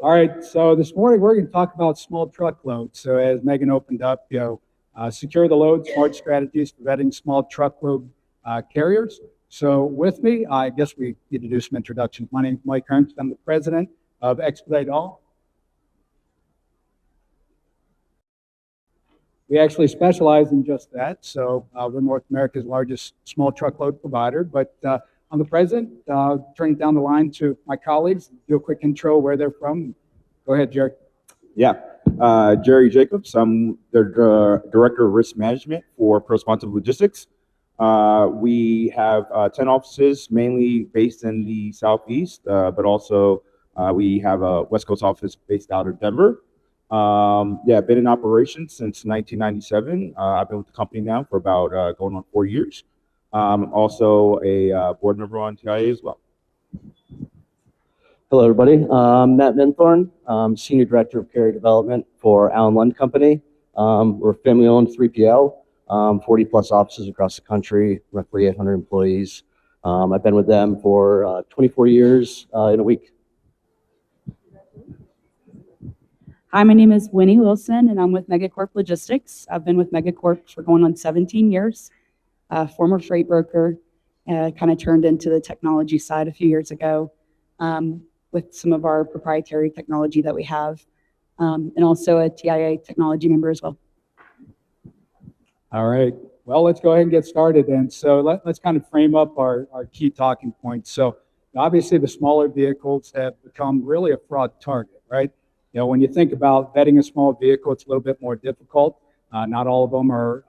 All right, so this morning we're going to talk about small truckloads. So as Megan opened up, secure the load, smart strategies for vetting small truckload carriers. So with me, I guess we need to do some introductions. My name is Mike Ernst. I'm the president of Expedite All. We actually specialize in just that. So we're North America's largest small truckload provider. But I'm the president. Turning down the line to my colleagues, do a quick intro where they're from. Go ahead, Jerry. Yeah, Jerry Jacobs. I'm the Director of Risk Management for Prosponsive Logistics. We have 10 offices, mainly based in the Southeast, but also we have a West Coast office based out of Denver. Been in operations since 1997. I've been with the company now for about going on 4 years. Also a board member on TIA as well. Hello, everybody. I'm Matt Minthorn. I'm Senior Director of Carrier Development for Allen Lund Company. We're a family-owned 3PL, 40 plus offices across the country, roughly 800 employees. I've been with them for 24 years in a week. Hi, my name is Winnie Wilson, and I'm with MegaCorp Logistics. I've been with MegaCorp for going on 17 years. Former freight broker, kind of turned into the technology side a few years ago with some of our proprietary technology that we have, and also a TIA technology member as well. All right. Well, let's go ahead and get started then. So let's kind of frame up our key talking points. So obviously the smaller vehicles have become really a fraud target, right? When you think about vetting a small vehicle, it's a little bit more difficult. Not all of them are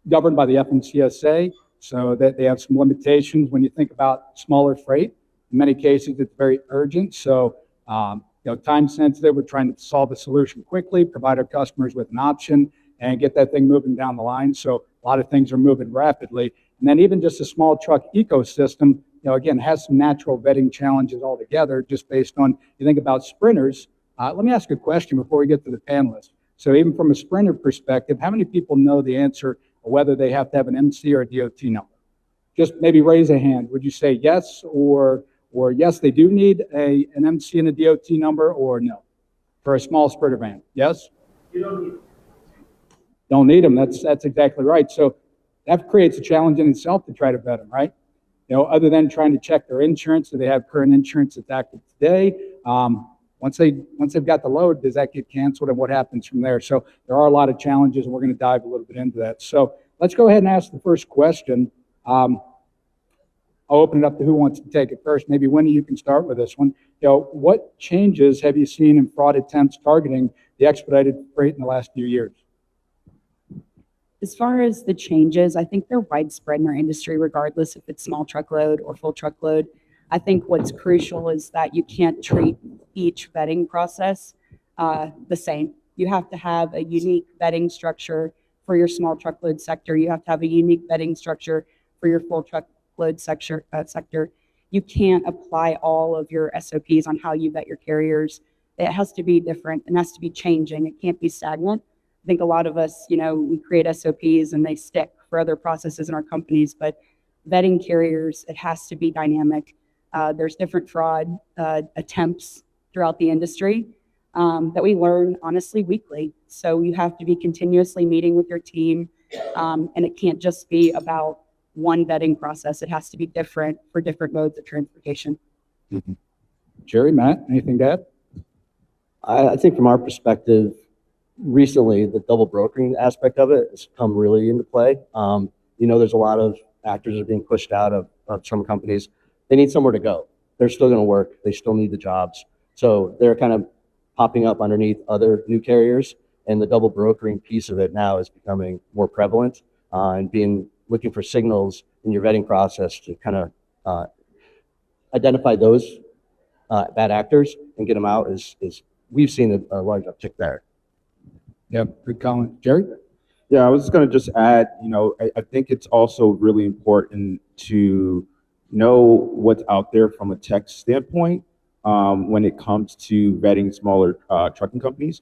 governed by the FMCSA, so that they have some limitations. When you think about smaller freight, in many cases it's very urgent. So time sensitive. We're trying to solve a solution quickly, provide our customers with an option, and get that thing moving down the line. So a lot of things are moving rapidly. And then even just a small truck ecosystem, again, has some natural vetting challenges altogether, just based on, you think about sprinters. Let me ask a question before we get to the panelists. So even from a sprinter perspective, how many people know the answer of whether they have to have an MC or a DOT number? Just maybe raise a hand. Would you say yes, or yes, they do need an MC and a DOT number, or no? For a small sprinter van, yes? You don't need them. Don't need them. That's exactly right. So that creates a challenge in itself to try to vet them, right? Other than trying to check their insurance, do they have current insurance that's active today? Once they've got the load, does that get canceled, and what happens from there? So there are a lot of challenges, and we're going to dive a little bit into that. So let's go ahead and ask the first question. I'll open it up to who wants to take it first. Maybe Winnie, you can start with this one. What changes have you seen in fraud attempts targeting the expedited freight in the last few years? As far as the changes, I think they're widespread in our industry, regardless if it's small truckload or full truckload. I think what's crucial is that you can't treat each vetting process the same. You have to have a unique vetting structure for your small truckload sector. You have to have a unique vetting structure for your full truckload sector. You can't apply all of your SOPs on how you vet your carriers. It has to be different and has to be changing. It can't be stagnant. I think a lot of us, we create SOPs and they stick for other processes in our companies, but vetting carriers, it has to be dynamic. There's different fraud attempts throughout the industry that we learn, honestly, weekly. So you have to be continuously meeting with your team, and it can't just be about one vetting process. It has to be different for different modes of transportation. Mm-hmm. Jerry, Matt, anything to add? I think from our perspective, recently the double brokering aspect of it has come really into play. There's a lot of actors that are being pushed out of some companies. They need somewhere to go. They're still going to work. They still need the jobs. So they're kind of popping up underneath other new carriers, and the double brokering piece of it now is becoming more prevalent, and looking for signals in your vetting process to kind of identify those bad actors and get them out is we've seen a large uptick there. Yeah, good comment. Jerry? Yeah, I was going to just add, I think it's also really important to know what's out there from a tech standpoint when it comes to vetting smaller trucking companies.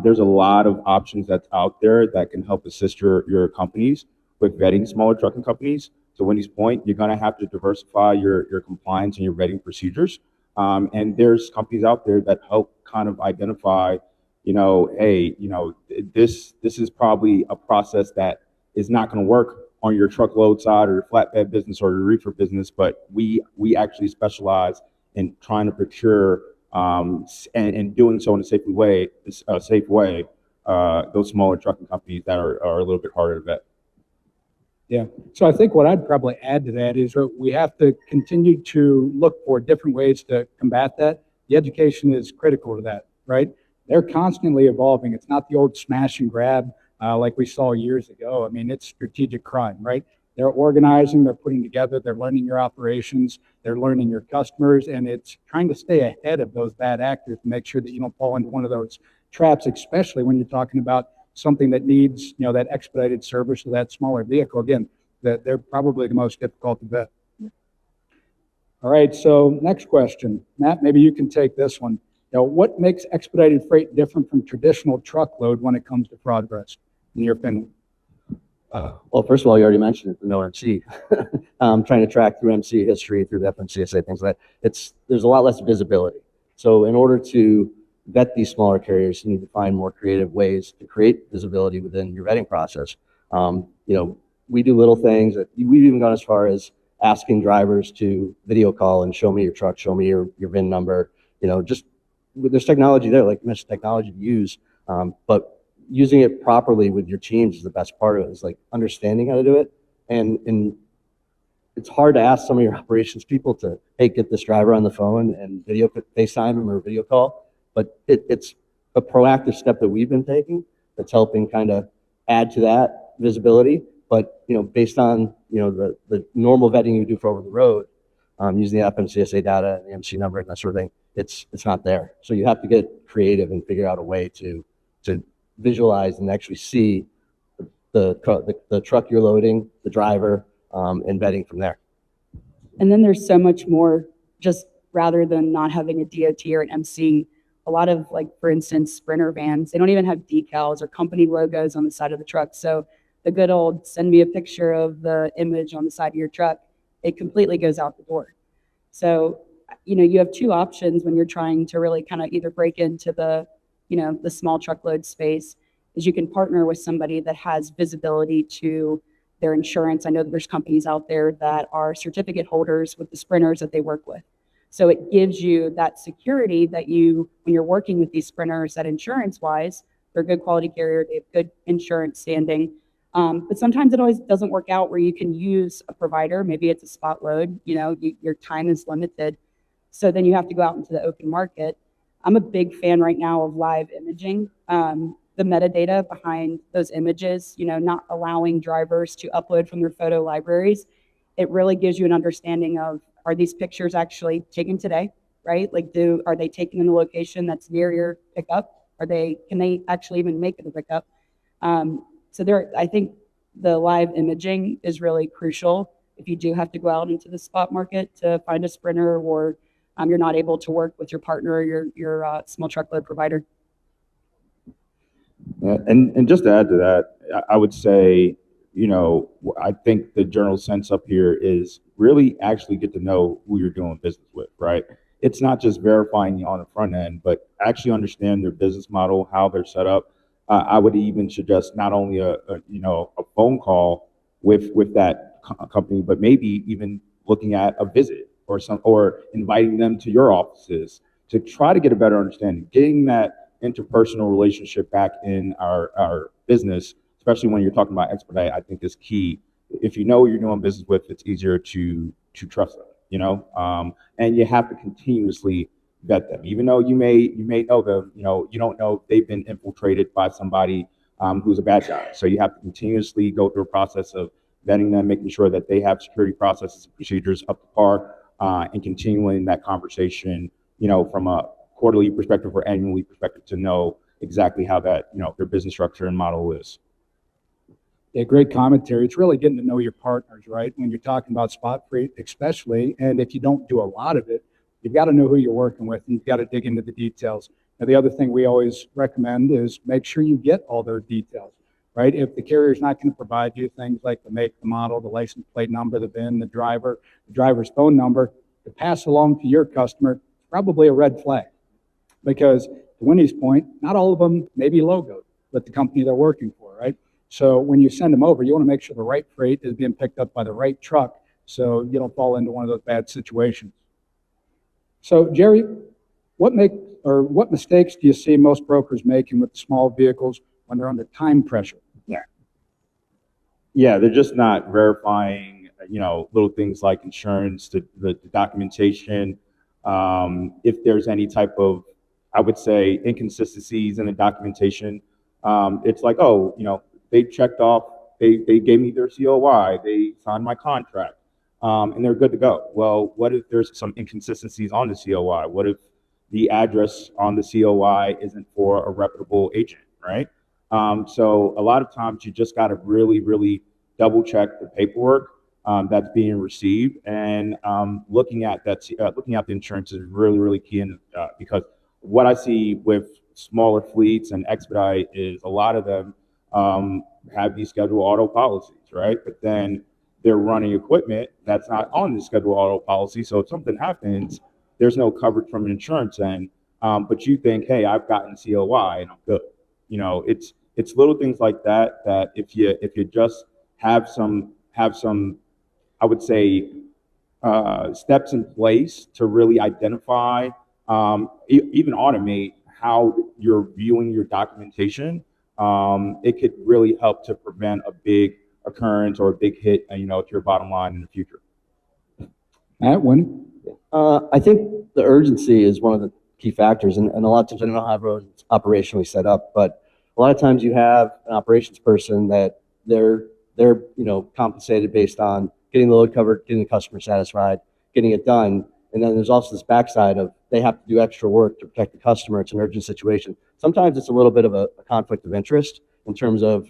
There's a lot of options that's out there that can help assist your companies with vetting smaller trucking companies. To Wendy's point, you're going to have to diversify your compliance and your vetting procedures. And there's companies out there that help kind of identify, hey, this is probably a process that is not going to work on your truckload side or your flatbed business or your reefer business, but we actually specialize in trying to procure and doing so in a safe way, those smaller trucking companies that are a little bit harder to vet. Yeah. So I think what I'd probably add to that is that we have to continue to look for different ways to combat that. The education is critical to that, right? They're constantly evolving. It's not the old smash and grab like we saw years ago. I mean, it's strategic crime, right? They're organizing, they're putting together, they're learning your operations, they're learning your customers, and it's trying to stay ahead of those bad actors to make sure that you don't fall into one of those traps, especially when you're talking about something that needs, that expedited service or that smaller vehicle. Again, that they're probably the most difficult to vet. All right, so next question. Matt, maybe you can take this one. What makes expedited freight different from traditional truckload when it comes to fraud risk, in your opinion? Well, first of all, you already mentioned it, the no MC. Trying to track through MC history, through the FMCSA, things like that. There's a lot less visibility. So in order to vet these smaller carriers, you need to find more creative ways to create visibility within your vetting process. We do little things that we've even gone as far as asking drivers to video call and show me your truck, show me your VIN number. Just there's technology there, like you mentioned, technology to use, but using it properly with your teams is the best part of it. Is like understanding how to do it, and it's hard to ask some of your operations people to, hey, get this driver on the phone and FaceTime him or video call. But it's a proactive step that we've been taking that's helping kind of add to that visibility. But based on the normal vetting you do for over the road, using the FMCSA data and the MC number and that sort of thing, it's not there. So you have to get creative and figure out a way to visualize and actually see the truck you're loading, the driver, and vetting from there. And then there's so much more, just rather than not having a DOT or an MC. A lot of, like, for instance, Sprinter vans, they don't even have decals or company logos on the side of the truck. So the good old send me a picture of the image on the side of your truck, it completely goes out the door. So, you have two options when you're trying to really kind of either break into the small truckload space, is you can partner with somebody that has visibility to their insurance. I know that there's companies out there that are certificate holders with the Sprinters that they work with. So it gives you that security that when you're working with these Sprinters, that insurance-wise, they're a good quality carrier, they have good insurance standing. But sometimes it always doesn't work out where you can use a provider. Maybe it's a spot load, your time is limited. So then you have to go out into the open market. I'm a big fan right now of live imaging. The metadata behind those images, not allowing drivers to upload from their photo libraries. It really gives you an understanding of, are these pictures actually taken today, right? Like, are they taken in the location that's near your pickup? Can they actually even make it a pickup? I think the live imaging is really crucial if you do have to go out into the spot market to find a Sprinter, or you're not able to work with your partner or your small truckload provider. Yeah, and just to add to that, I would say, I think the general sense up here is really actually get to know who you're doing business with, right? It's not just verifying you on the front end, but actually understand their business model, how they're set up. I would even suggest not only a phone call with that company, but maybe even looking at a visit or inviting them to your offices to try to get a better understanding, getting that interpersonal relationship back in our business, especially when you're talking about Expedite, I think is key. If you know who you're doing business with, it's easier to trust them, and you have to continuously vet them. Even though you may know them, you don't know if they've been infiltrated by somebody who's a bad guy. So you have to continuously go through a process of vetting them, making sure that they have security processes and procedures up to par, and continuing that conversation, from a quarterly perspective or annually perspective to know exactly how that, their business structure and model is. Yeah, great commentary. It's really getting to know your partners, right? When you're talking about spot freight, especially, and if you don't do a lot of it, you've got to know who you're working with, and you've got to dig into the details. Now, the other thing we always recommend is make sure you get all their details, right? If the carrier's not going to provide you things like the make, the model, the license plate number, the VIN, the driver's phone number, to pass along to your customer, it's probably a red flag. Because to Winnie's point, not all of them may be logoed with the company they're working for, right? So when you send them over, you want to make sure the right freight is being picked up by the right truck so you don't fall into one of those bad situations. So Jerry, what mistakes do you see most brokers making with small vehicles when they're under time pressure? Yeah, they're just not verifying, little things like insurance, the documentation. If there's any type of, I would say, inconsistencies in the documentation, it's like, oh, they checked off, they gave me their COI, they signed my contract, and they're good to go. Well, what if there's some inconsistencies on the COI? What if the address on the COI isn't for a reputable agent, right? So a lot of times you just got to really, really double check the paperwork that's being received, and looking at the insurance is really, really key. Because what I see with smaller fleets and Expedite is a lot of them have these scheduled auto policies, right? But then they're running equipment that's not on the scheduled auto policy. So if something happens, there's no coverage from an insurance end. But you think, hey, I've gotten COI and I'm good. It's little things like that if you just have some I would say steps in place to really identify, even automate how you're viewing your documentation, it could really help to prevent a big occurrence or a big hit, to your bottom line in the future. Matt, Winnie? I think the urgency is one of the key factors, and a lot of times I don't know how it's operationally set up, but a lot of times you have an operations person that they're compensated based on getting the load covered, getting the customer satisfied, getting it done. And then there's also this backside of they have to do extra work to protect the customer. It's an urgent situation. Sometimes it's a little bit of a conflict of interest in terms of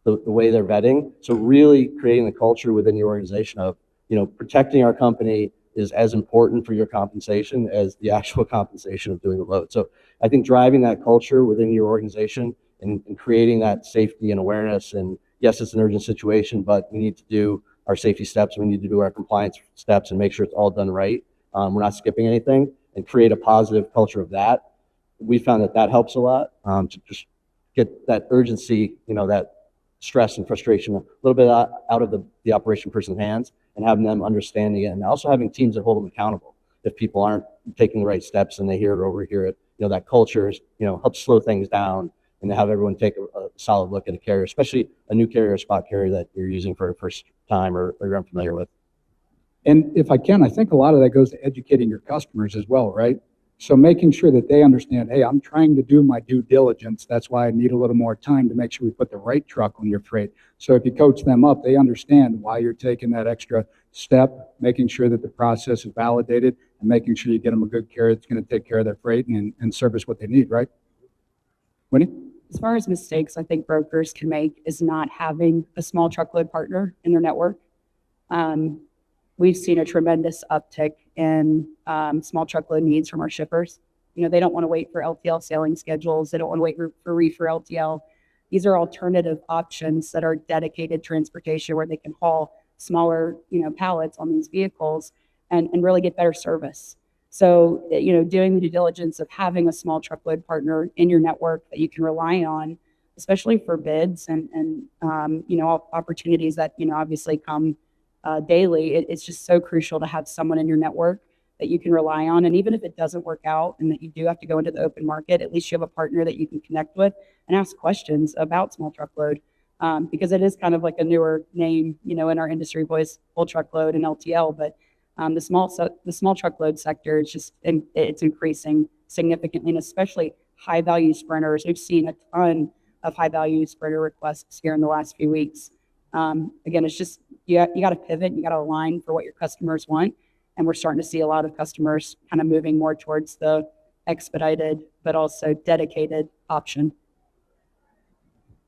the way they're vetting. So really creating the culture within your organization of, protecting our company is as important for your compensation as the actual compensation of doing the load. So I think driving that culture within your organization and creating that safety and awareness, and yes, it's an urgent situation, but we need to do our safety steps, we need to do our compliance steps and make sure it's all done right. We're not skipping anything, and create a positive culture of that. We found that helps a lot to just get that urgency, that stress and frustration a little bit out of the operation person's hands, and having them understanding it, and also having teams that hold them accountable. If people aren't taking the right steps and they hear it or overhear it, that culture helps slow things down, and to have everyone take a solid look at a carrier, especially a new carrier, spot carrier that you're using for the first time or you're unfamiliar with. And if I think a lot of that goes to educating your customers as well, right? So making sure that they understand, hey, I'm trying to do my due diligence. That's why I need a little more time to make sure we put the right truck on your freight. So if you coach them up, they understand why you're taking that extra step, making sure that the process is validated, and making sure you get them a good carrier that's going to take care of their freight and service what they need, right? Winnie? As far as mistakes I think brokers can make is not having a small truckload partner in their network. We've seen a tremendous uptick in small truckload needs from our shippers. They don't want to wait for LTL sailing schedules. They don't want to wait for reefer LTL. These are alternative options that are dedicated transportation where they can haul smaller, pallets on these vehicles and really get better service. So, doing the due diligence of having a small truckload partner in your network that you can rely on, especially for bids and opportunities that, obviously come daily. It's just so crucial to have someone in your network that you can rely on. And even if it doesn't work out and that you do have to go into the open market, at least you have a partner that you can connect with and ask questions about small truckload, because it is kind of like a newer name, in our industry, boys, full truckload and LTL. But the small truckload sector is it's increasing significantly, and especially high value sprinters. We've seen a ton of high value sprinter requests here in the last few weeks. Again, it's just you got to pivot, you got to align for what your customers want, and we're starting to see a lot of customers kind of moving more towards the expedited but also dedicated option.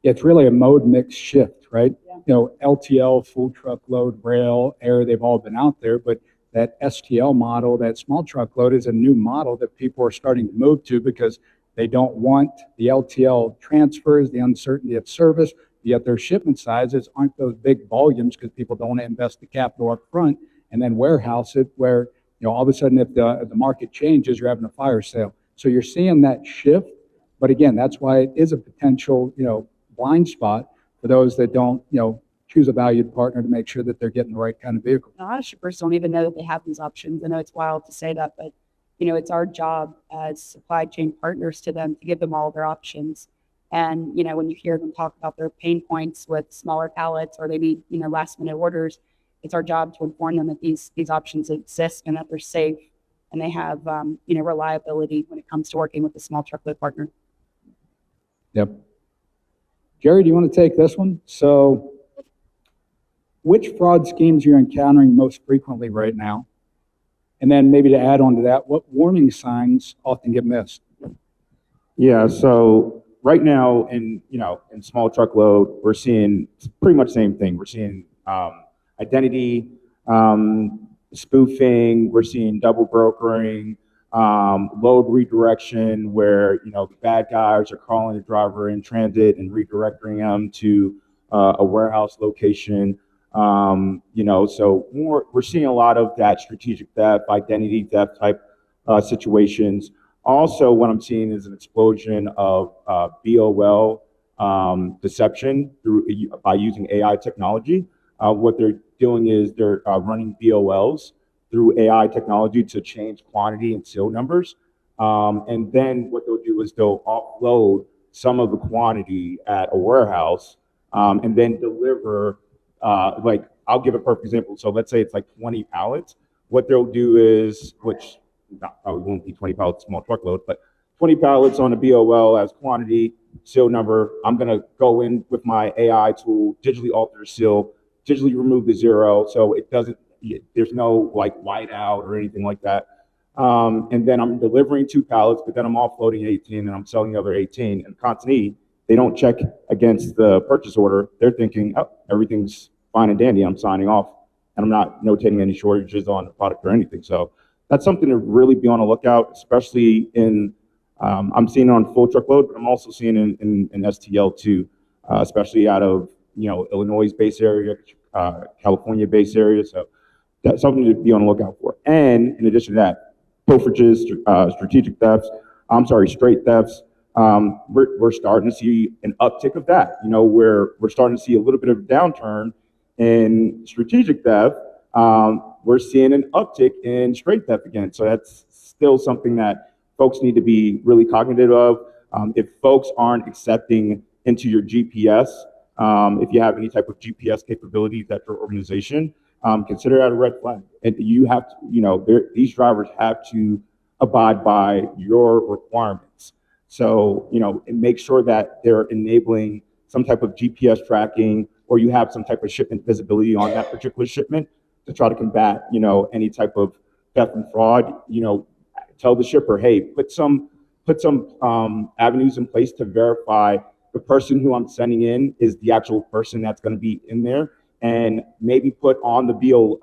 It's really a mode mix shift, right? Yeah. LTL, full truckload, rail, air, they've all been out there, but that STL model, that small truckload, is a new model that people are starting to move to because they don't want the LTL transfers, the uncertainty of service, yet their shipment sizes aren't those big volumes because people don't invest the capital up front and then warehouse it where, all of a sudden, if the market changes, you're having a fire sale. So you're seeing that shift. But again, that's why it is a potential, blind spot for those that don't, choose a valued partner to make sure that they're getting the right kind of vehicle. A lot of shippers don't even know that they have these options. I know it's wild to say that, but it's our job as supply chain partners to them to give them all their options. And when you hear them talk about their pain points with smaller pallets or they need last minute orders, it's our job to inform them that these options exist and that they're safe and they have reliability when it comes to working with a small truckload partner. Yep. Jerry, do you want to take this one? So, which fraud schemes you're encountering most frequently right now? And then maybe to add on to that, what warning signs often get missed? Yeah, so right now in small truckload, we're seeing pretty much the same thing. We're seeing identity spoofing. We're seeing double brokering, load redirection, where the bad guys are calling the driver in transit and redirecting them to a warehouse location. So we're seeing a lot of that strategic theft, identity theft type situations. Also, what I'm seeing is an explosion of BOL deception by using AI technology. What they're doing is they're running BOLs through AI technology to change quantity and seal numbers. And then what they'll do is they'll offload some of the quantity at a warehouse and then deliver, I'll give a perfect example. So let's say it's like 20 pallets. What they'll do is, which probably won't be 20 pallets, small truckload, but 20 pallets on a BOL as quantity, seal number. I'm going to go in with my AI tool, digitally alter the seal, digitally remove the zero, so it doesn't, there's no white out or anything like that. And then I'm delivering 2 pallets, but then I'm offloading 18 and I'm selling the other 18. And constantly, they don't check against the purchase order. They're thinking, oh, everything's fine and dandy. I'm signing off and I'm not notating any shortages on the product or anything. So that's something to really be on the lookout, especially I'm seeing it on full truckload, but I'm also seeing it in STL too, especially out of, Illinois based area, California based area. So that's something to be on the lookout for. And in addition to that, pilferages, strategic thefts, straight thefts. We're starting to see an uptick of that. Where we're starting to see a little bit of a downturn in strategic theft. We're seeing an uptick in straight theft again. So that's still something that folks need to be really cognitive of. If folks aren't accepting into your GPS, if you have any type of GPS capabilities at your organization, consider that a red flag. And you have to, these drivers have to abide by your requirements. So, and make sure that they're enabling some type of GPS tracking, or you have some type of shipment visibility on that particular shipment to try to combat, any type of theft and fraud. Tell the shipper, hey, put some avenues in place to verify the person who I'm sending in is the actual person that's going to be in there, and maybe put on the BOL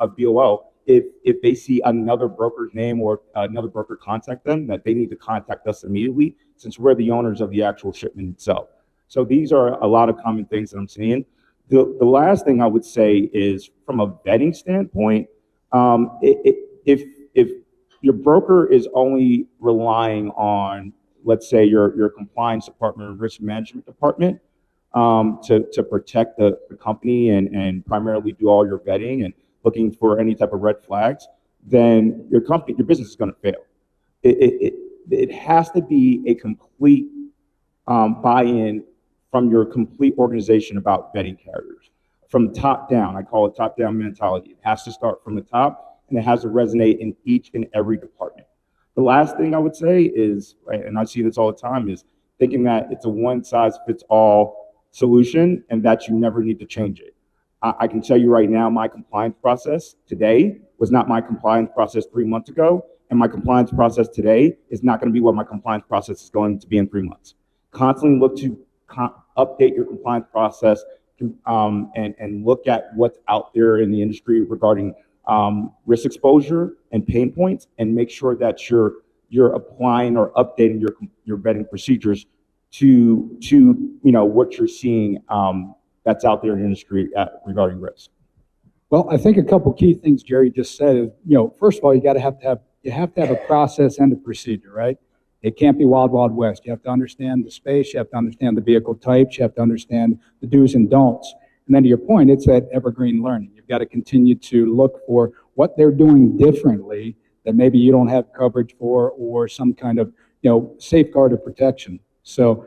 if they see another broker's name or another broker contact them, that they need to contact us immediately, since we're the owners of the actual shipment itself. So these are a lot of common things that I'm seeing. The last thing I would say is, from a vetting standpoint, if your broker is only relying on, let's say, your compliance department or risk management department to protect the company and primarily do all your vetting and looking for any type of red flags, then your business is going to fail. It has to be a complete buy-in from your complete organization about vetting carriers. From top down, I call it top-down mentality. It has to start from the top, and it has to resonate in each and every department. The last thing I would say is, and I see this all the time, is thinking that it's a one-size-fits-all solution and that you never need to change it. I can tell you right now, my compliance process today was not my compliance process 3 months ago, and my compliance process today is not going to be what my compliance process is going to be in 3 months. Constantly look to update your compliance process and look at what's out there in the industry regarding risk exposure and pain points, and make sure that you're applying or updating your vetting procedures to what you're seeing that's out there in the industry regarding risk. Well, I think a couple key things Jerry just said is, first of all, you have to have a process and a procedure, right? It can't be wild, wild west. You have to understand the space. You have to understand the vehicle types. You have to understand the do's and don'ts. And then to your point, it's that evergreen learning. You've got to continue to look for what they're doing differently that maybe you don't have coverage for, or some kind of, safeguard or protection. So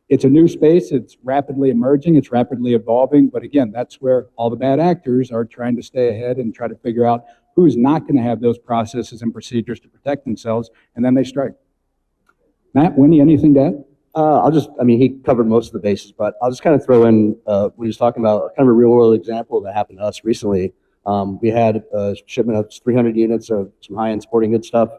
it's a new space. It's rapidly emerging. It's rapidly evolving. But again, that's where all the bad actors are trying to stay ahead and try to figure out who's not going to have those processes and procedures to protect themselves, and then they strike. Matt, Winnie, anything to add? He covered most of the bases, but I'll just kind of throw in, when he was talking about kind of a real world example that happened to us recently. We had a shipment of 300 units of some high-end sporting goods stuff,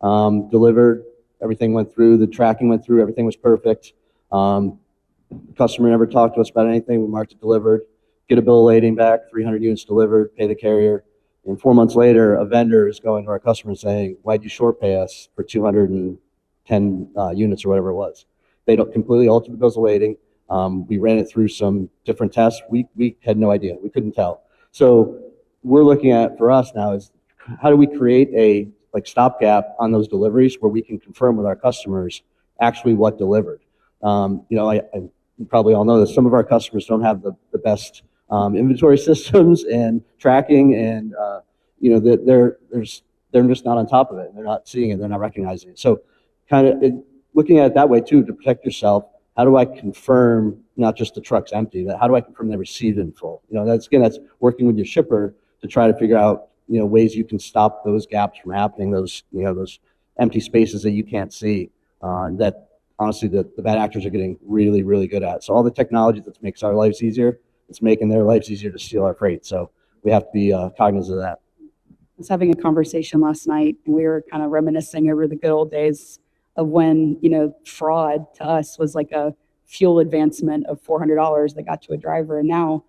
delivered, everything went through, the tracking went through, everything was perfect. Customer never talked to us about anything. We marked it delivered, get a bill of lading back, 300 units delivered, pay the carrier. And 4 months later, a vendor is going to our customer saying, "Why'd you short pay us for 210 units," or whatever it was. They don't completely alter the bills of lading. We ran it through some different tests. We had no idea. We couldn't tell. So we're looking at, for us now, is how do we create a stopgap on those deliveries where we can confirm with our customers actually what delivered. You probably all know that some of our customers don't have the best inventory systems and tracking, and they're just not on top of it. They're not seeing it. They're not recognizing it. So kind of looking at it that way too, to protect yourself. How do I confirm not just the truck's empty, but how do I confirm they received in full? That's working with your shipper to try to figure out ways you can stop those gaps from happening, those empty spaces that you can't see, that honestly the bad actors are getting really, really good at. So all the technology that makes our lives easier, it's making their lives easier to steal our freight. So we have to be cognizant of that. I was having a conversation last night, and we were kind of reminiscing over the good old days of when, fraud to us was like a fuel advancement of $400 that got to a driver. And now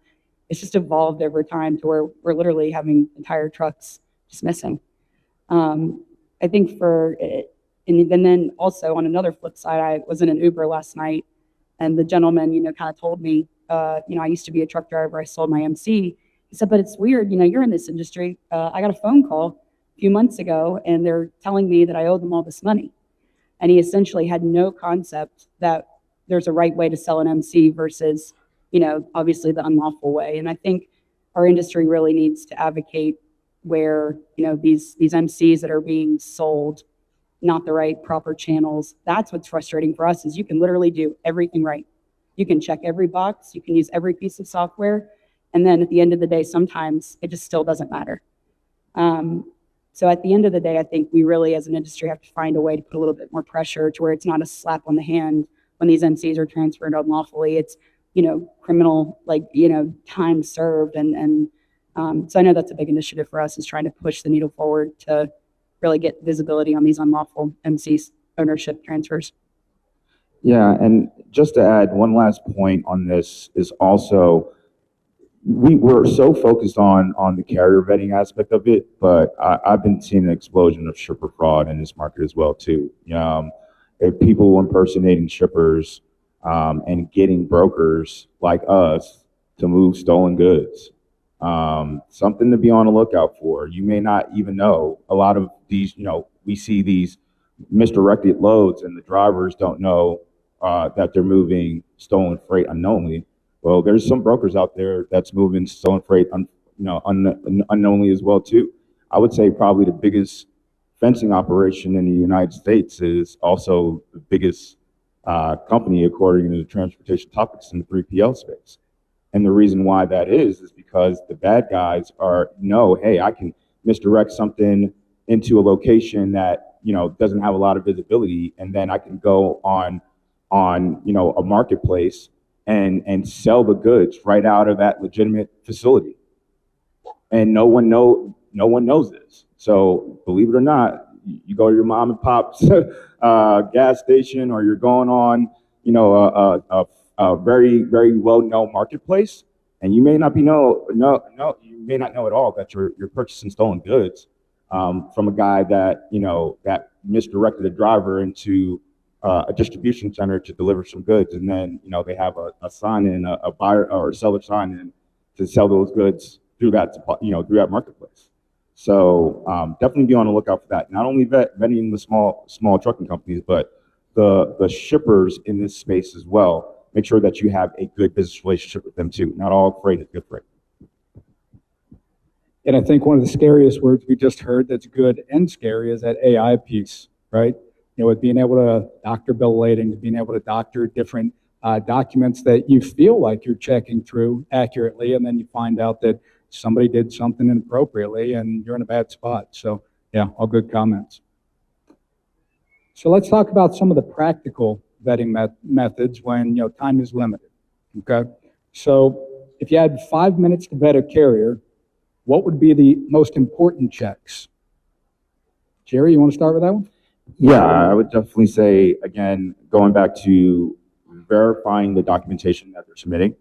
it's just evolved over time to where we're literally having entire trucks just missing. I think and then also on another flip side, I was in an Uber last night, and the gentleman, kind of told me, I used to be a truck driver. I sold my MC. He said, "But it's weird, you're in this industry. I got a phone call a few months ago, and they're telling me that I owe them all this money." And he essentially had no concept that there's a right way to sell an MC versus, obviously the unlawful way. And I think our industry really needs to advocate where, these MCs that are being sold, not the right proper channels. That's what's frustrating for us, is you can literally do everything right. You can check every box, you can use every piece of software, and then at the end of the day, sometimes it just still doesn't matter. So at the end of the day, I think we really, as an industry, have to find a way to put a little bit more pressure to where it's not a slap on the hand when these MCs are transferred unlawfully. It's, criminal, time served. And so I know that's a big initiative for us, is trying to push the needle forward to really get visibility on these unlawful MCs ownership transfers. Yeah, and just to add one last point on this is also, we're so focused on the carrier vetting aspect of it, but I've been seeing an explosion of shipper fraud in this market as well too. People impersonating shippers and getting brokers like us to move stolen goods. Something to be on the lookout for. You may not even know. A lot of these, we see these misdirected loads, and the drivers don't know that they're moving stolen freight unknowingly. Well, there's some brokers out there that's moving stolen freight, unknowingly as well too. I would say probably the biggest fencing operation in the United States is also the biggest company according to the transportation topics in the 3PL space. And the reason why that is because the bad guys hey, I can misdirect something into a location that doesn't have a lot of visibility, and then I can go on a marketplace and sell the goods right out of that legitimate facility. And no one knows this. So believe it or not, you go to your mom and pop's gas station, or you're going on, a very, very well-known marketplace, and you may not know at all that you're purchasing stolen goods from a guy that that misdirected a driver into a distribution center to deliver some goods, and then they have a sign in, a buyer or seller sign in to sell those goods through that, through that marketplace. So definitely be on the lookout for that. Not only vetting the small trucking companies, but the shippers in this space as well. Make sure that you have a good business relationship with them too. Not all freight is good freight. And I think one of the scariest words we just heard that's good and scary is that AI piece, right? With being able to doctor bill of lading, being able to doctor different documents that you feel like you're checking through accurately, and then you find out that somebody did something inappropriately and you're in a bad spot. So yeah, all good comments. So let's talk about some of the practical vetting methods when time is limited. Okay, so if you had 5 minutes to vet a carrier, what would be the most important checks? Jerry, you want to start with that one? Yeah, I would definitely say, again, going back to verifying the documentation that they're submitting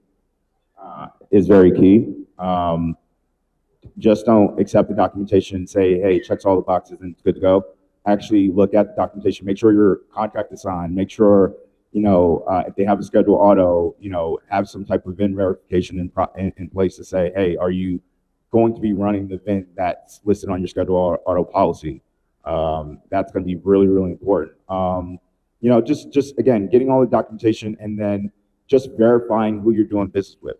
is very key. Just don't accept the documentation and say, hey, checks all the boxes and it's good to go. Actually look at the documentation, make sure your contract is signed, make sure, if they have a schedule auto, have some type of VIN verification in place to say, hey, are you going to be running the VIN that's listed on your schedule auto policy? That's going to be really, really important. Just again, getting all the documentation and then just verifying who you're doing business with.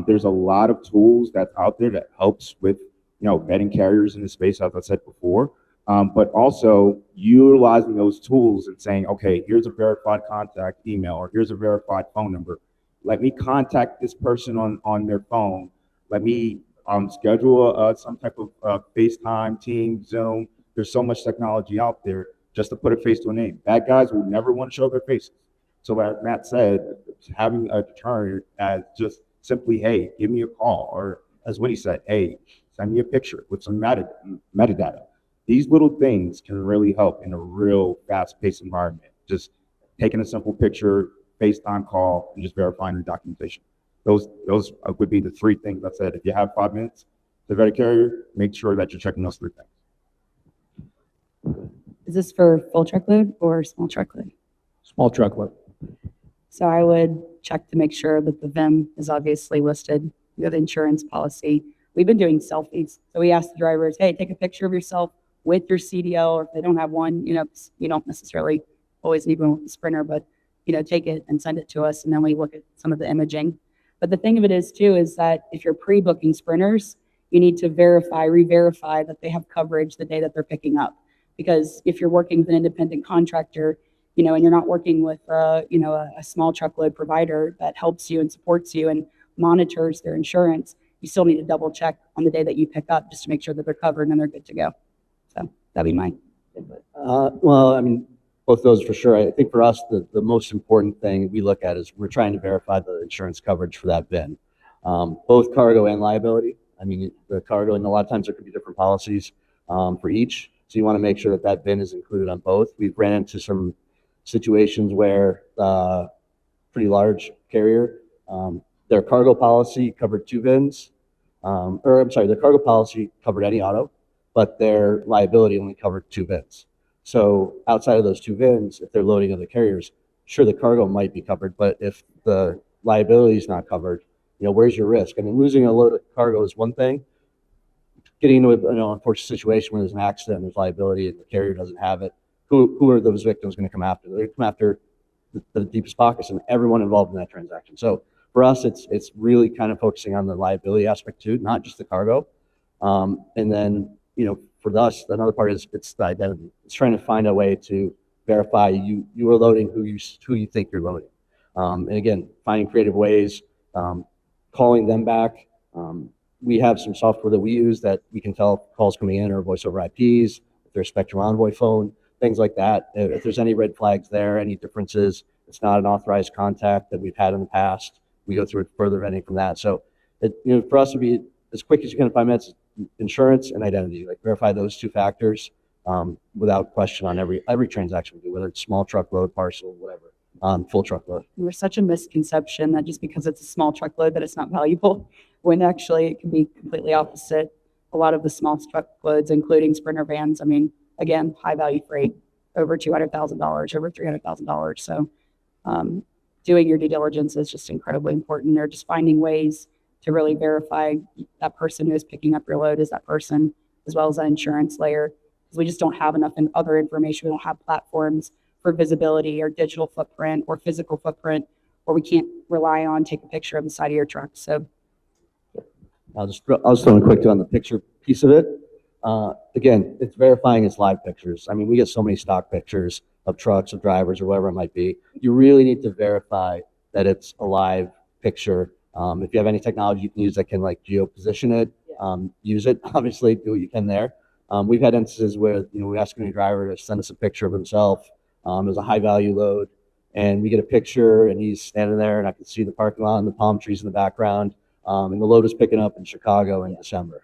There's a lot of tools that's out there that helps with, vetting carriers in the space, as I said before, but also utilizing those tools and saying, okay, here's a verified contact email, or here's a verified phone number. Let me contact this person on their phone. Let me schedule some type of FaceTime, Teams, Zoom. There's so much technology out there just to put a face to a name. Bad guys will never want to show their faces. So as Matt said, having a deterrent as just simply, hey, give me a call, or as Winnie said, hey, send me a picture with some metadata. These little things can really help in a real fast-paced environment. Just taking a simple picture, FaceTime call, and just verifying the documentation. Those would be the three things I said. If you have 5 minutes to vet a carrier, make sure that you're checking those three things. Is this for full truckload or small truckload? Small truckload. So I would check to make sure that the VIN is obviously listed. You have the insurance policy. We've been doing selfies. So we ask the drivers, hey, take a picture of yourself with your CDL, or if they don't have one, you don't necessarily always need one with the Sprinter, but, take it and send it to us. And then we look at some of the imaging. But the thing of it is too, is that if you're pre-booking Sprinters, you need to re-verify that they have coverage the day that they're picking up. Because if you're working with an independent contractor, and you're not working with, a small truckload provider that helps you and supports you and monitors their insurance, you still need to double check on the day that you pick up just to make sure that they're covered and they're good to go. So that'd be mine. Well, I mean, both those for sure. I think for us, the most important thing we look at is we're trying to verify the insurance coverage for that VIN, both cargo and liability. I mean, the cargo, and a lot of times there could be different policies for each. So you want to make sure that that VIN is included on both. We've ran into some situations where pretty large carrier, their cargo policy covered 2 VINs, their cargo policy covered any auto, but their liability only covered 2 VINs. So outside of those 2 VINs, if they're loading other carriers, sure, the cargo might be covered, but if the liability is not covered, where's your risk? I mean, losing a load of cargo is one thing. Getting into an unfortunate situation where there's an accident, there's liability, and the carrier doesn't have it, who are those victims going to come after? They're going to come after the deepest pockets and everyone involved in that transaction. So for us, it's really kind of focusing on the liability aspect too, not just the cargo. And then, for us, another part is it's the identity. It's trying to find a way to verify you are loading who you think you're loading. And again, finding creative ways, calling them back. We have some software that we use that we can tell calls coming in or voice over IPs, if there's Spectrum Envoy phone, things like that. If there's any red flags there, any differences, it's not an authorized contact that we've had in the past. We go through further vetting from that. So, for us to be as quick as you can in 5 minutes, insurance and identity, like verify those 2 factors without question on every transaction we do, whether it's small truckload, parcel, whatever, full truckload. There's such a misconception that just because it's a small truckload that it's not valuable, when actually it can be completely opposite. A lot of the small truckloads, including Sprinter vans, I mean, again, high value freight, over $200,000, over $300,000. So doing your due diligence is just incredibly important. Or just finding ways to really verify that person who is picking up your load is that person, as well as that insurance layer. Because we just don't have enough other information. We don't have platforms for visibility or digital footprint or physical footprint, or we can't rely on take a picture of the side of your truck. So I'll just throw in quick on the picture piece of it. Again, it's verifying it's live pictures. I mean, we get so many stock pictures of trucks, of drivers, or whatever it might be. You really need to verify that it's a live picture. If you have any technology you can use that can like geo-position it, use it. Obviously, do what you can there. We've had instances where we ask any driver to send us a picture of himself. It was a high-value load, and we get a picture, and he's standing there, and I can see the parking lot and the palm trees in the background. And the load is picking up in Chicago in December.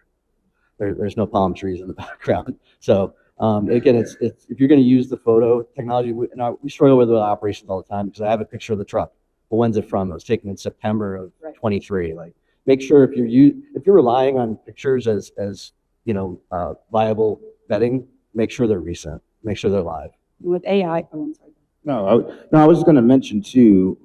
There's no palm trees in the background. So again, it's if you're going to use the photo technology, we struggle with operations all the time because I have a picture of the truck. Well, when's it from? It was taken in September of 23. Like, make sure if you're relying on pictures as viable vetting, make sure they're recent, make sure they're live. with AI, oh, I'm sorry. No, I was just going to mention too,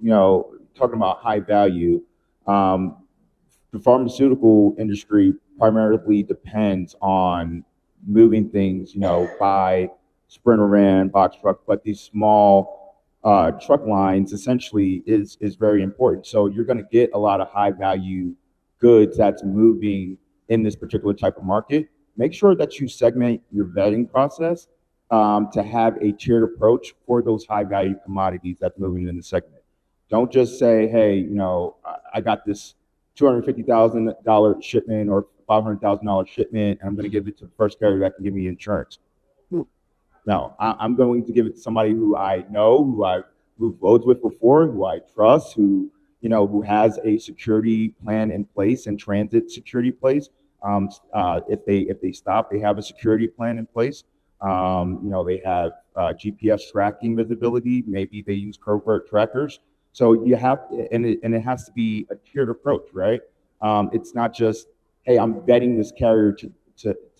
talking about high value, the pharmaceutical industry primarily depends on moving things, by sprinter van, box truck, but these small truck lines essentially is very important. So you're going to get a lot of high value goods that's moving in this particular type of market. Make sure that you segment your vetting process to have a tiered approach for those high value commodities that's moving in the segment. Don't just say, hey, I got this $250,000 shipment or $500,000 shipment, and I'm going to give it to the first carrier that can give me insurance. No, I'm going to give it to somebody who I know, who I've moved loads with before, who I trust, who has a security plan in place and transit security place. If they stop, they have a security plan in place. They have GPS tracking visibility. Maybe they use covert trackers. So you have, and it has to be a tiered approach, right? It's not just, hey, I'm vetting this carrier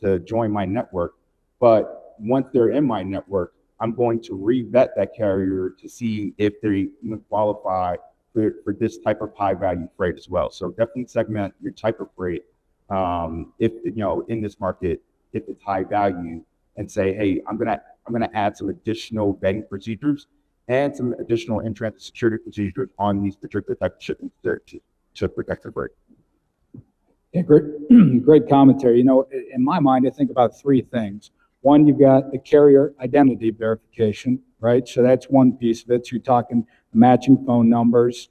to join my network, but once they're in my network, I'm going to re-vet that carrier to see if they qualify for this type of high value freight as well. So definitely segment your type of freight. If in this market, if it's high value, and say, hey, I'm gonna add some additional vetting procedures and some additional in-transit security procedures on these particular type of shipments to protect the freight. Yeah, great commentary. In my mind, I think about three things. One, you've got the carrier identity verification, right? So that's one piece of it. So you're talking matching phone numbers,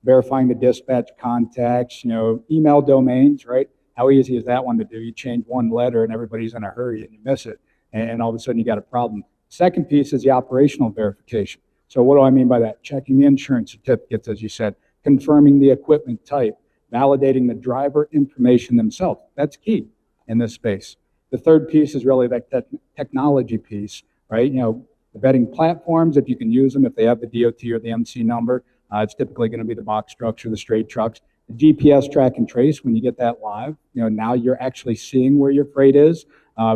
verifying the dispatch contacts, email domains, right? How easy is that one to do? You change one letter and everybody's in a hurry and you miss it. And all of a sudden you got a problem. Second piece is the operational verification. So what do I mean by that? Checking the insurance certificates, as you said, confirming the equipment type, validating the driver information themselves. That's key in this space. The third piece is really that technology piece, right? The vetting platforms, if you can use them, if they have the DOT or the MC number, it's typically going to be the box trucks or the straight trucks. The GPS track and trace, when you get that live, now you're actually seeing where your freight is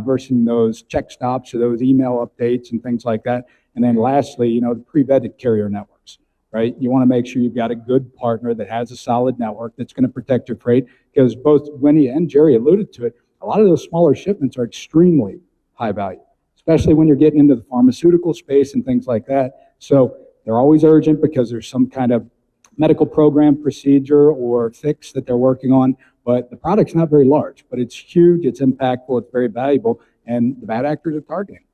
versus those check stops or those email updates and things like that. And then lastly, the pre-vetted carrier networks, right? You want to make sure you've got a good partner that has a solid network that's going to protect your freight, because both Winnie and Jerry alluded to it. A lot of those smaller shipments are extremely high value, especially when you're getting into the pharmaceutical space and things like that. So they're always urgent because there's some kind of medical program, procedure, or fix that they're working on. But the product's not very large, but it's huge, it's impactful, it's very valuable, and the bad actors are targeting.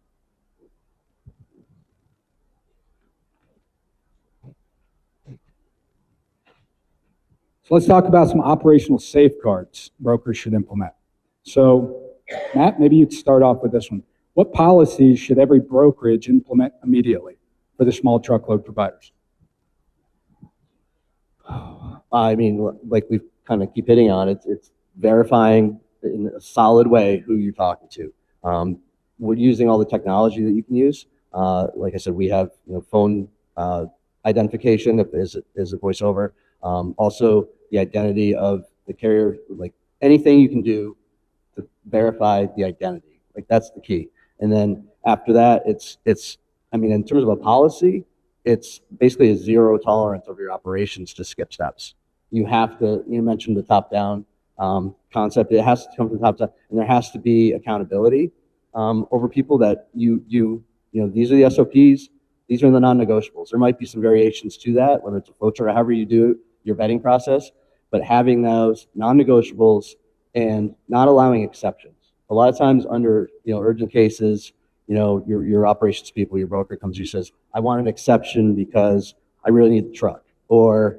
So let's talk about some operational safeguards brokers should implement. So Matt, maybe you'd start off with this one. What policies should every brokerage implement immediately for the small truckload providers? I mean, like we kind of keep hitting on, it's verifying in a solid way who you're talking to. We're using all the technology that you can use. Like I said, we have phone identification that is a voiceover. Also, the identity of the carrier, like anything you can do to verify the identity, like that's the key. And then after that, it's in terms of a policy, it's basically a zero tolerance of your operations to skip steps. You have to, you mentioned the top-down concept. It has to come from the top down, and there has to be accountability over people that you know, these are the SOPs, these are the non-negotiables. There might be some variations to that, whether it's a flow chart or however you do your vetting process, but having those non-negotiables and not allowing exceptions. A lot of times under, you know, urgent cases, you know, your operations people, your broker comes to you and says, I want an exception because I really need the truck. Or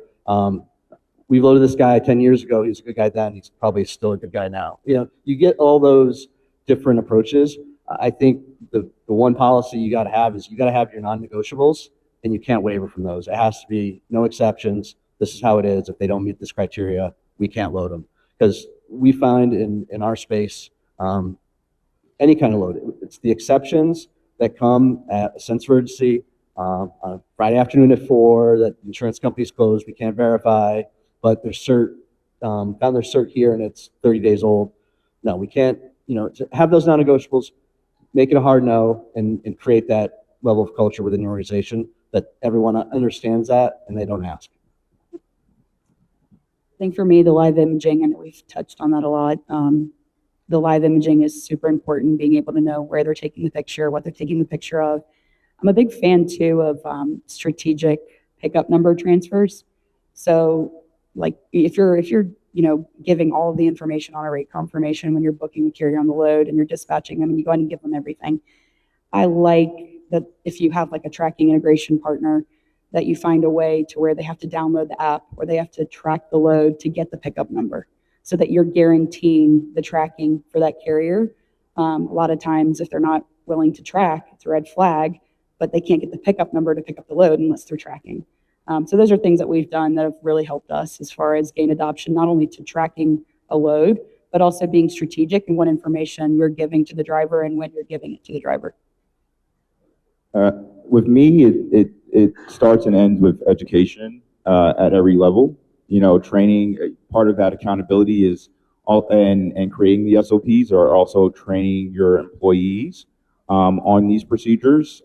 we loaded this guy 10 years ago. He was a good guy then. He's probably still a good guy now. You know, you get all those different approaches. I think the one policy you got to have is you got to have your non-negotiables, and you can't waver from those. It has to be no exceptions. This is how it is. If they don't meet this criteria, we can't load them. Because we find in our space, any kind of load, it's the exceptions that come at a sense of urgency, on a Friday afternoon at 4, that insurance companies closed, we can't verify, but there's cert, found their cert here and it's 30 days old. No, we can't, you know, to have those non-negotiables, make it a hard no, and create that level of culture within the organization that everyone understands that and they don't ask. I think for me, the live imaging, and we've touched on that a lot. The live imaging is super important, being able to know where they're taking the picture, what they're taking the picture of. I'm a big fan too of strategic pickup number transfers. So like if you're, you know, giving all of the information on a rate confirmation when you're booking the carrier on the load and you're dispatching them and you go ahead and give them everything. I like that if you have like a tracking integration partner, that you find a way to where they have to download the app or they have to track the load to get the pickup number, so that you're guaranteeing the tracking for that carrier. A lot of times if they're not willing to track, it's a red flag, but they can't get the pickup number to pick up the load unless they're tracking. So those are things that we've done that have really helped us as far as gain adoption, not only to tracking a load, but also being strategic in what information you're giving to the driver and when you're giving it to the driver. With me, it starts and ends with education at every level. You know, training, part of that accountability is all, and creating the SOPs are also training your employees on these procedures,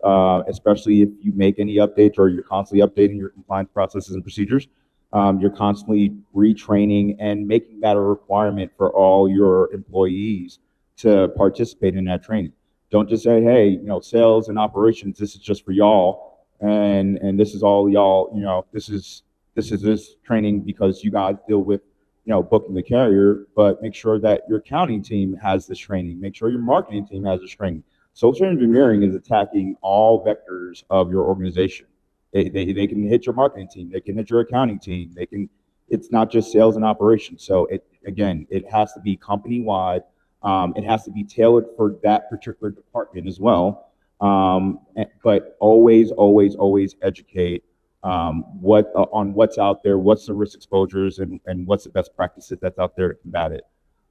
especially if you make any updates or you're constantly updating your compliance processes and procedures. You're constantly retraining and making that a requirement for all your employees to participate in that training. Don't just say, hey, you know, sales and operations, this is just for y'all, and this is all y'all, you know, this is this training because you guys deal with, you know, booking the carrier, but make sure that your accounting team has this training. Make sure your marketing team has this training. Social engineering is attacking all vectors of your organization. They can hit your marketing team. They can hit your accounting team. They can, it's not just sales and operations. So it has to be company-wide. It has to be tailored for that particular department as well. But always educate on what's out there, what's the risk exposures, and what's the best practices that's out there to combat it.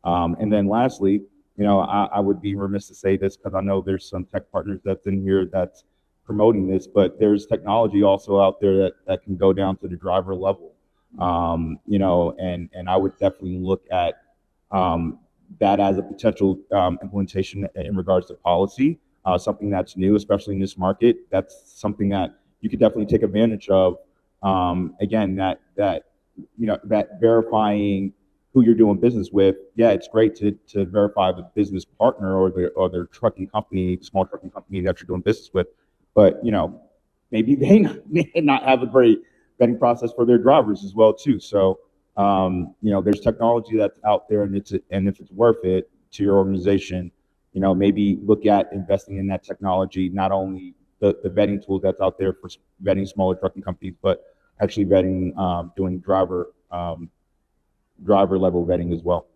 And then lastly, you know, I would be remiss to say this because I know there's some tech partners that's in here that's promoting this, but there's technology also out there that can go down to the driver level. You know, and I would definitely look at that as a potential implementation in regards to policy, something that's new, especially in this market. That's something that you could definitely take advantage of. Again, that you know, that verifying who you're doing business with. Yeah, it's great to verify the business partner or their trucking company, small trucking company that you're doing business with. But you know, maybe they not have a great vetting process for their drivers as well too. So you know, there's technology that's out there, and if it's worth it to your organization, you know, maybe look at investing in that technology, not only the vetting tool that's out there for vetting smaller trucking companies, but actually vetting, doing driver level vetting as well.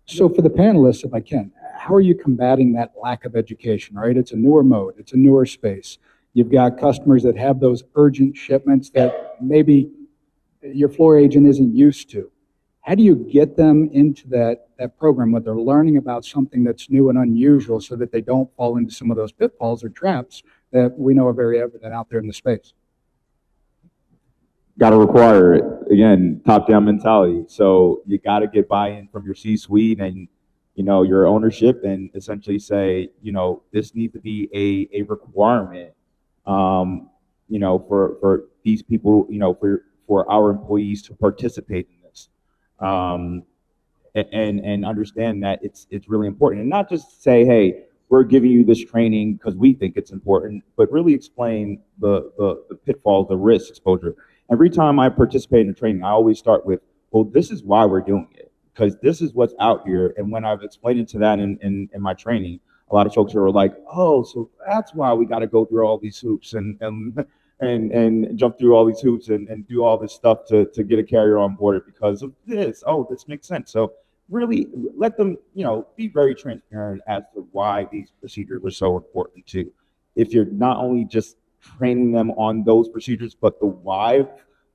So for the panelists, if I can, how are you combating that lack of education, right? It's a newer mode, it's a newer space. You've got customers that have those urgent shipments that maybe your floor agent isn't used to. How do you get them into that program where they're learning about something that's new and unusual so that they don't fall into some of those pitfalls or traps that we know are very evident out there in the space? Got to require it. Again, top-down mentality. So you got to get buy-in from your C-suite and, you know, your ownership, and essentially say, you know, this needs to be a requirement, you know, for these people, you know, for our employees to participate in this. And understand that it's really important, and not just say, hey, we're giving you this training because we think it's important, but really explain the pitfalls, the risk exposure. Every time I participate in a training, I always start with, well, this is why we're doing it, because this is what's out here. And when I've explained it to that in my training, a lot of folks are like, oh, so that's why we got to go through all these hoops and jump through all these hoops and do all this stuff to get a carrier on board because of this. Oh, this makes sense. So really let them, be very transparent as to why these procedures are so important too. If you're not only just training them on those procedures, but the why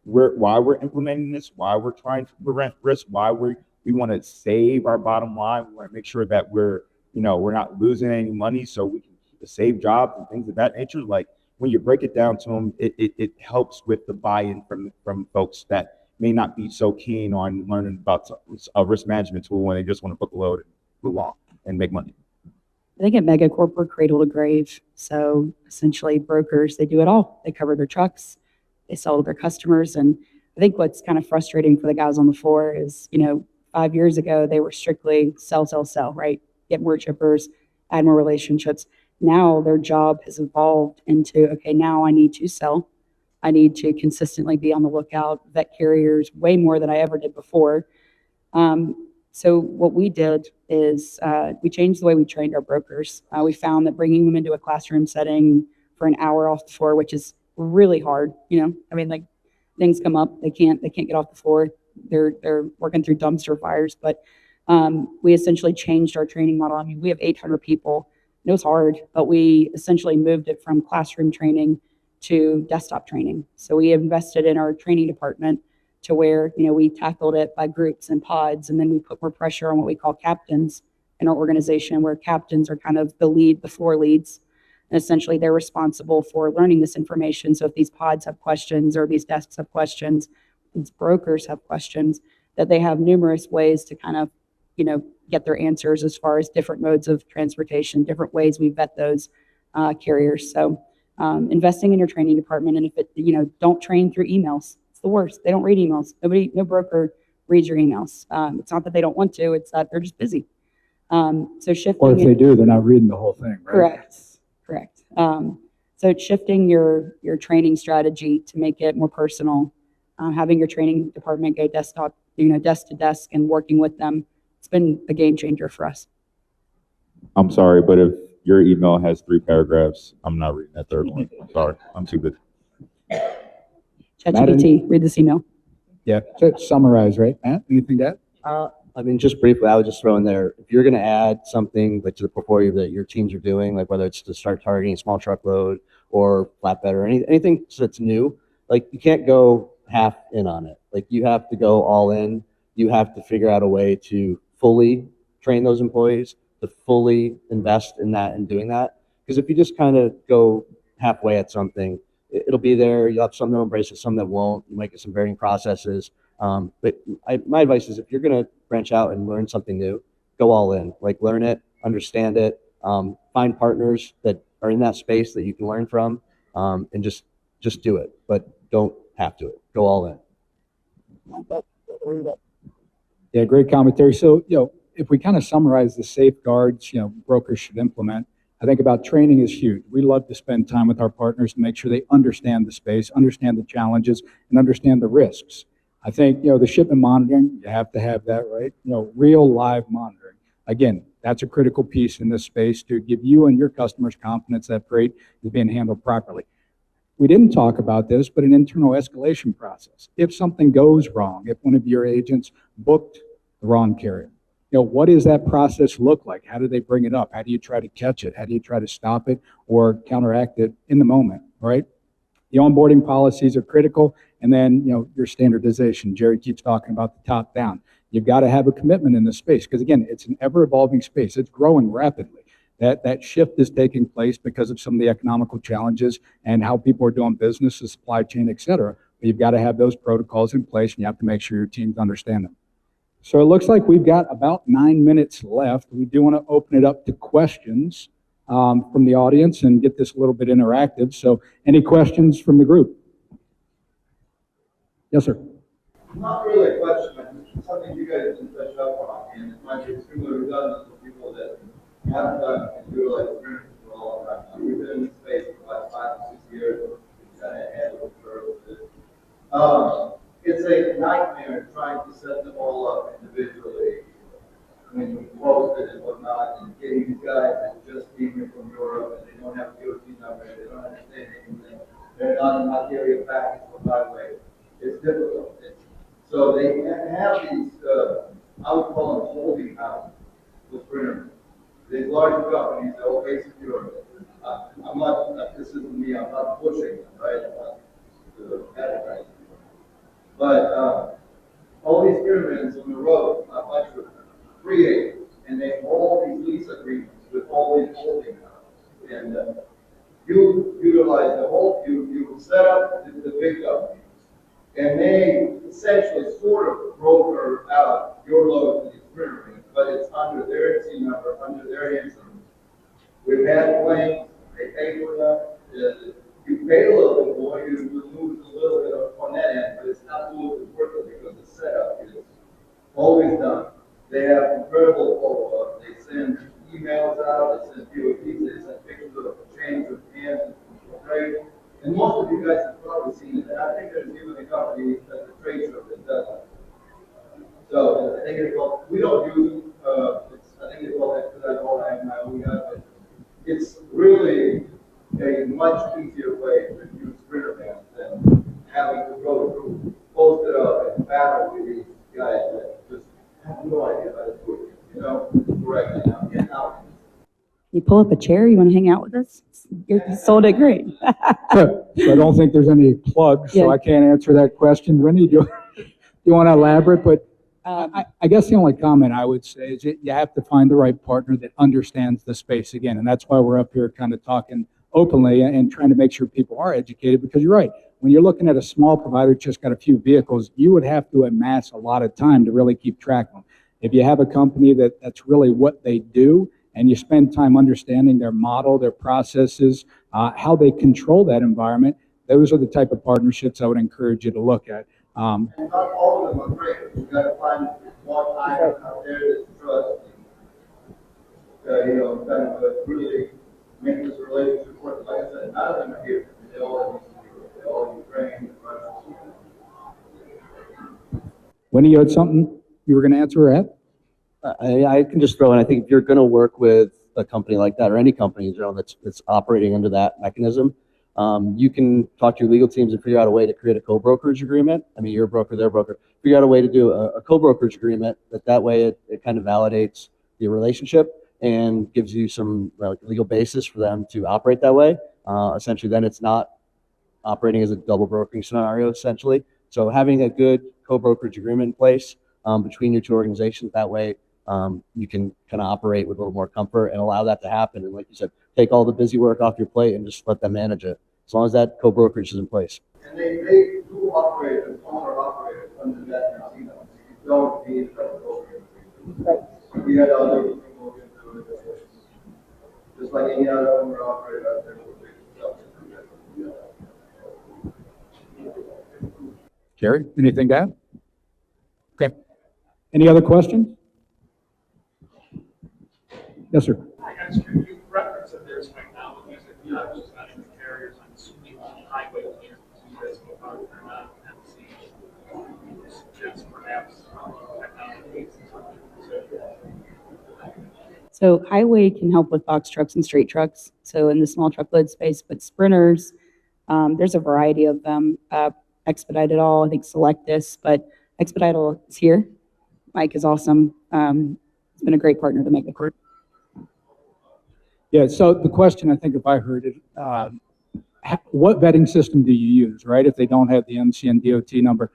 we're implementing this, why we're trying to prevent risk, why we want to save our bottom line, we want to make sure that we're not losing any money so we can save jobs and things of that nature. Like when you break it down to them, it helps with the buy-in from folks that may not be so keen on learning about a risk management tool when they just want to book a load and move on and make money. I think at MegaCorp, we're cradle to grave. So essentially brokers, they do it all. They cover their trucks, they sell to their customers. And I think what's kind of frustrating for the guys on the floor is, 5 years ago, they were strictly sell, right? Get more shippers, add more relationships. Now their job has evolved into, okay, now I need to sell. I need to consistently be on the lookout, vet carriers way more than I ever did before. So what we did is we changed the way we trained our brokers. We found that bringing them into a classroom setting for an hour off the floor, which is really hard, like things come up, they can't get off the floor. They're working through dumpster fires, but we essentially changed our training model. I mean, we have 800 people. It was hard, but we essentially moved it from classroom training to desktop training. So we invested in our training department to where, we tackled it by groups and pods, and then we put more pressure on what we call captains in our organization, where captains are kind of the floor leads. And essentially they're responsible for learning this information. So if these pods have questions or these desks have questions, these brokers have questions, that they have numerous ways to kind of, get their answers as far as different modes of transportation, different ways we vet those carriers. So investing in your training department, and if it, don't train through emails. It's the worst. They don't read emails. No broker reads your emails. It's not that they don't want to, it's that they're just busy. So shifting. Or if they do, they're not reading the whole thing, right? Correct. So it's shifting your training strategy to make it more personal, having your training department go desktop, desk to desk and working with them. It's been a game changer for us. I'm sorry, but if your email has 3 paragraphs, I'm not reading that third one. Sorry, I'm too good. ChatGPT, read this email. Yeah, so summarize, right, Matt? Anything to add? Just briefly, I would just throw in there, if you're going to add something like to the portfolio that your teams are doing, like whether it's to start targeting small truckload or flatbed or anything that's new, like you can't go half in on it. Like you have to go all in. You have to figure out a way to fully train those employees, to fully invest in that and doing that. Because if you just kind of go halfway at something, it'll be there. You'll have some that will embrace it, some that won't. You might get some varying processes. But my advice is if you're going to branch out and learn something new, go all in. Like learn it, understand it, find partners that are in that space that you can learn from, and just do it. But don't have to it. Go all in. Yeah, great commentary. So, if we kind of summarize the safeguards, brokers should implement, I think about training is huge. We love to spend time with our partners to make sure they understand the space, understand the challenges, and understand the risks. I think, the shipment monitoring, you have to have that, right? Real live monitoring. Again, that's a critical piece in this space to give you and your customers confidence that freight is being handled properly. We didn't talk about this, but an internal escalation process. If something goes wrong, if one of your agents booked the wrong carrier, what does that process look like? How do they bring it up? How do you try to catch it? How do you try to stop it or counteract it in the moment, right? The onboarding policies are critical. And then, your standardization. Jerry keeps talking about the top down. You've got to have a commitment in this space because, again, it's an ever-evolving space. It's growing rapidly. That shift is taking place because of some of the economical challenges and how people are doing business, the supply chain, et cetera. But you've got to have those protocols in place, and you have to make sure your teams understand them. So it looks like we've got about 9 minutes left. We do want to open it up to questions from the audience and get this a little bit interactive. So any questions from the group? Yes, sir. Not really a question, but it's something you guys can touch up on, and it might be extremely redundant for people that haven't done and do like experience for a long time. We've been in this space for like 5 to 6 years, we've kind of ahead of the curve with it. It's a nightmare trying to set them all up individually when you post it and whatnot, and getting these guys that just came here from Europe and they don't have a DOT number, they don't understand anything, they're not in my area package for highway. It's difficult. So they have these, I would call them holding houses with printers. These large companies, they're all based in Europe. I'm not, this isn't me, I'm not pushing them, right? I'm not advertising. But all these pyramids on the road, a bunch of create, and they have all these lease agreements with all these holding houses. And you utilize the whole, you set up the big companies, and they essentially sort of broker out your load to these pyramids, but it's under their NC number, under their insurance. We've had claims, they pay for them, you pay a little bit more, you lose a little bit on that end, but it's absolutely worth it because the setup is always done. They have incredible follow-up, they send emails out, they send POTs, they send pictures of change of hands and trade. And most of you guys have probably seen it, and I think there's even a company that's a trade show that does it. So I think it's called, we don't use them, I think it's called Expedite, I have my own guy, but it's really a much easier way to use printer bands than having to go through, post it up and battle with these guys that just have no idea how to do it, you know, correctly now, get out. You pull up a chair, you want to hang out with us? You sold it great. So I don't think there's any plugs, so Yeah. I can't answer that question. Winnie, do you want to elaborate? But I guess the only comment I would say is you have to find the right partner that understands the space again. And that's why we're up here kind of talking openly and trying to make sure people are educated, because you're right. When you're looking at a small provider, just got a few vehicles, you would have to amass a lot of time to really keep track of them. If you have a company that's really what they do, and you spend time understanding their model, their processes, how they control that environment, those are the type of partnerships I would encourage you to look at. And not all of them are great. You gotta find one item out there that you trust. You know, kind of really make this relationship work. Like I said, none of them are here. They all have Eastern Europe. They all Ukraine, Russia. Winnie, you had something you were going to answer, Ed? I can just throw in, I think if you're going to work with a company like that or any company, you know, that's operating under that mechanism, you can talk to your legal teams and figure out a way to create a co-brokerage agreement. I mean, you're a broker, they're a broker. Figure out a way to do a co-brokerage agreement that way it kind of validates the relationship and gives you some legal basis for them to operate that way. Essentially, then it's not operating as a double brokering scenario, essentially. So having a good co-brokerage agreement in place between your two organizations, that way you can kind of operate with a little more comfort and allow that to happen. And like you said, take all the busy work off your plate and just let them manage it, as long as that co-brokerage is in place. And they do operate as owner-operators under that casino. You don't need a broker. Right. We had other people into it. Just like any other owner-operator out there. Jerry, anything to add? Okay. Any other questions? Yes, sir. Hi, guys. Could you reference that there's technologies that just not in the carriers on assuming highway clearance, you guys can talk or not, and see suggest perhaps technologies and something. So highway can help with box trucks and straight trucks. So in the small truckload space, but sprinters, there's a variety of them. Expedite it all, I think select this, but Expedite is here. Mike is awesome. It's been a great partner to MegaCorp. Yeah, so the question, I think if I heard it, what vetting system do you use, right? If they don't have the MC and DOT number.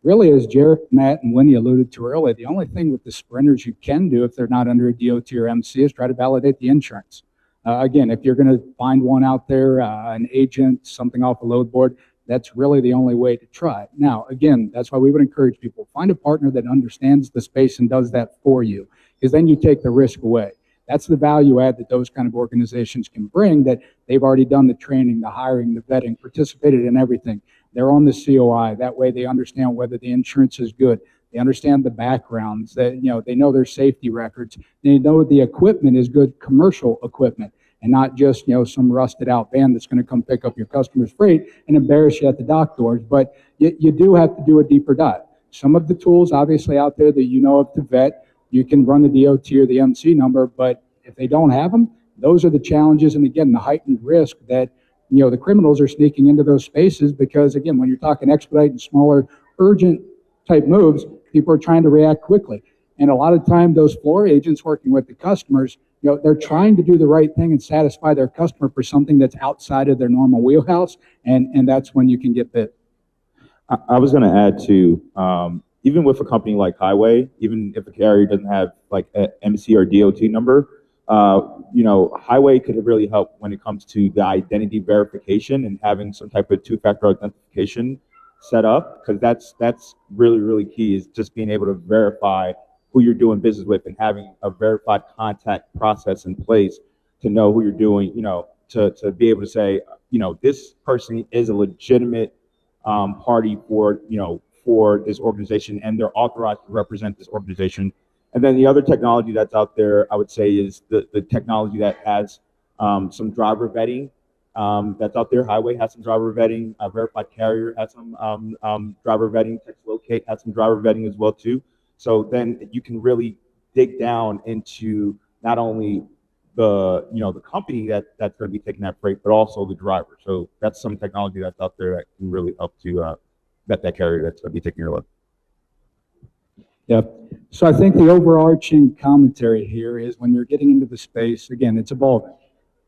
Really, as Jared, Matt, and Winnie alluded to earlier, the only thing with the sprinters you can do if they're not under a DOT or MC is try to validate the insurance. Again, if you're going to find one out there, an agent, something off a load board, that's really the only way to try it. Now, again, that's why we would encourage people, find a partner that understands the space and does that for you, because then you take the risk away. That's the value add that those kind of organizations can bring, that they've already done the training, the hiring, the vetting, participated in everything. they're on the COI. That way they understand whether the insurance is good. They understand the backgrounds, that, they know their safety records. They know the equipment is good commercial equipment and not just, some rusted out van that's going to come pick up your customer's freight and embarrass you at the dock doors. But you do have to do a deeper dive. Some of the tools obviously out there that of to vet, you can run the DOT or the MC number, but if they don't have them, those are the challenges. And again, the heightened risk that, the criminals are sneaking into those spaces because, again, when you're talking expedite and smaller urgent type moves, people are trying to react quickly. And a lot of time, those floor agents working with the customers, they're trying to do the right thing and satisfy their customer for something that's outside of their normal wheelhouse. And that's when you can get bit. I was going to add to, even with a company like Highway, even if a carrier doesn't have like a MC or DOT number, Highway could really help when it comes to the identity verification and having some type of two-factor authentication set up, because that's really, really key, is just being able to verify who you're doing business with and having a verified contact process in place to know who you're doing, to be able to say, this person is a legitimate party for this organization and they're authorized to represent this organization. And then the other technology that's out there, I would say, is the technology that has some driver vetting that's out there. Highway has some driver vetting. Verified Carrier has some driver vetting. Locate has some driver vetting as well too. So then you can really dig down into not only the company that's going to be taking that freight, but also the driver. So that's some technology that's out there that can really help to vet that carrier that's going to be taking your load. Yep. So I think the overarching commentary here is when you're getting into the space, again, it's evolving.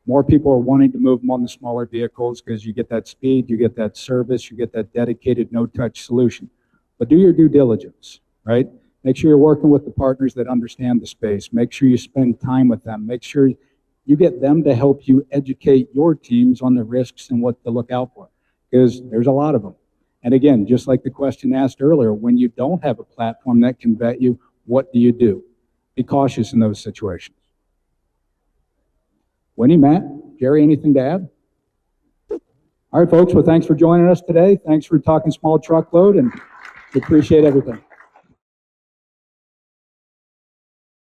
More people are wanting to move them on the smaller vehicles because you get that speed, you get that service, you get that dedicated no-touch solution. But do your due diligence, right? Make sure you're working with the partners that understand the space. Make sure you spend time with them. Make sure you get them to help you educate your teams on the risks and what to look out for, because there's a lot of them. And again, just like the question asked earlier, when you don't have a platform that can vet you, what do you do? Be cautious in those situations. Winnie, Matt, Jerry, anything to add? All right, folks. Well, thanks for joining us today. Thanks for talking small truckload, and we appreciate everything.